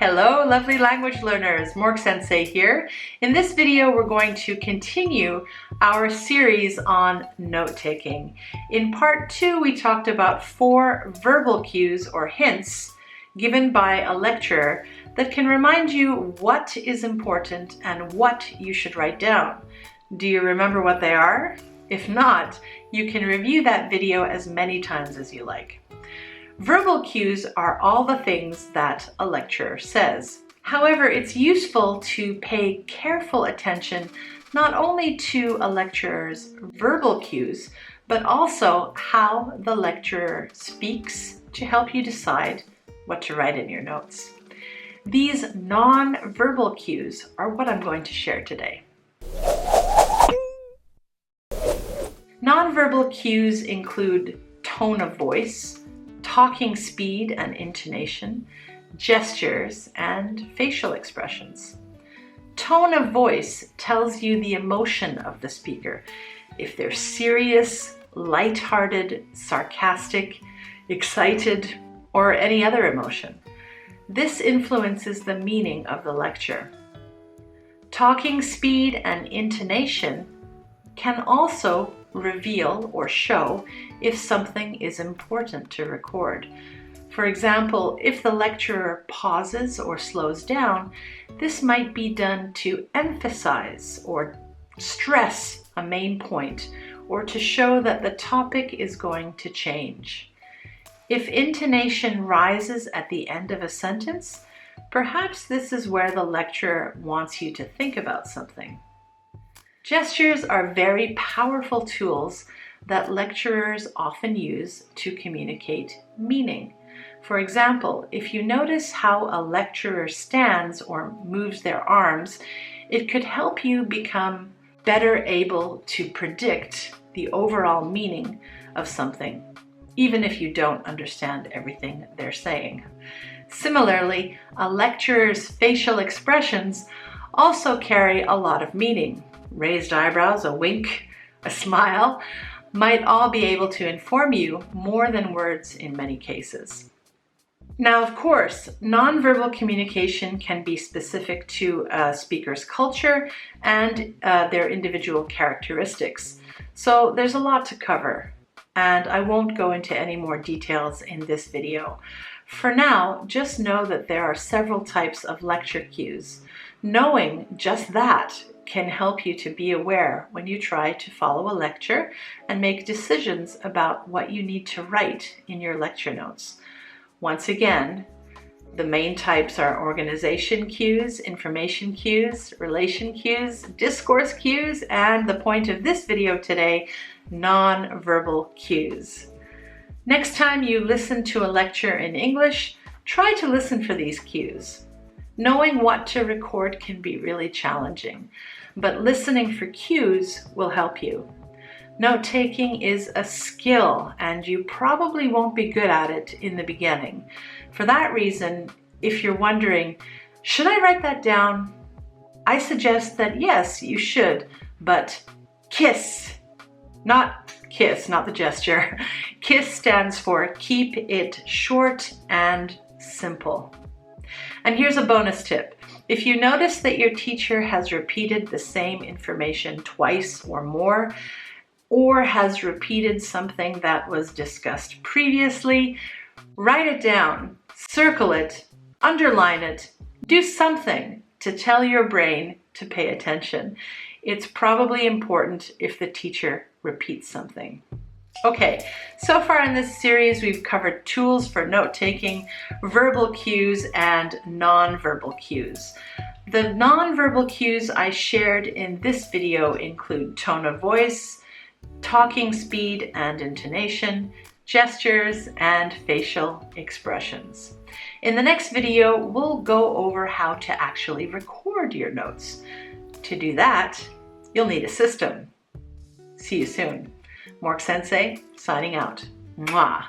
Hello, lovely language learners. MORKSENSEI here. In this video, we're going to continue our series on note-taking. In part 2, we talked about 4 verbal cues or hints given by a lecturer that can remind you what is important and what you should write down. Do you remember what they are? If not, you can review that video as many times as you like. Verbal cues are all the things that a lecturer says. However, it's useful to pay careful attention not only to a lecturer's verbal cues, but also how the lecturer speaks to help you decide what to write in your notes. These non-verbal cues are what I'm going to share today. Non-verbal cues include tone of voice, talking speed and intonation, gestures, and facial expressions. Tone of voice tells you the emotion of the speaker. If they're serious, lighthearted, sarcastic, excited, or any other emotion. This influences the meaning of the lecture. Talking speed and intonation can also reveal or show if something is important to record. For example, if the lecturer pauses or slows down, this might be done to emphasize or stress a main point or to show that the topic is going to change. If intonation rises at the end of a sentence, perhaps this is where the lecturer wants you to think about something. Gestures are very powerful tools that lecturers often use to communicate meaning. For example, if you notice how a lecturer stands or moves their arms, it could help you become better able to predict the overall meaning of something, even if you don't understand everything they're saying. Similarly, a lecturer's facial expressions also carry a lot of meaning. Raised eyebrows, a wink, a smile might all be able to inform you more than words in many cases. Now, of course, nonverbal communication can be specific to a speaker's culture and their individual characteristics. So there's a lot to cover, and I won't go into any more details in this video. For now, just know that there are several types of lecture cues. Knowing just that can help you to be aware when you try to follow a lecture and make decisions about what you need to write in your lecture notes. Once again, the main types are organization cues, information cues, relation cues, discourse cues, and the point of this video today, non-verbal cues. Next time you listen to a lecture in English, try to listen for these cues. Knowing what to record can be really challenging, but listening for cues will help you. Note-taking is a skill, and you probably won't be good at it in the beginning. For that reason, if you're wondering, should I write that down? I suggest that yes, you should, but KISS, not kiss, not the gesture. KISS stands for keep it short and simple. And here's a bonus tip. If you notice that your teacher has repeated the same information twice or more, or has repeated something that was discussed previously, write it down, circle it, underline it, do something to tell your brain to pay attention. It's probably important if the teacher repeats something. Okay, so far in this series, we've covered tools for note-taking, verbal cues, and non-verbal cues. The non-verbal cues I shared in this video include tone of voice, talking speed and intonation, gestures, and facial expressions. In the next video, we'll go over how to actually record your notes. To do that, you'll need a system. See you soon. MORKSENSEI signing out. Mwah.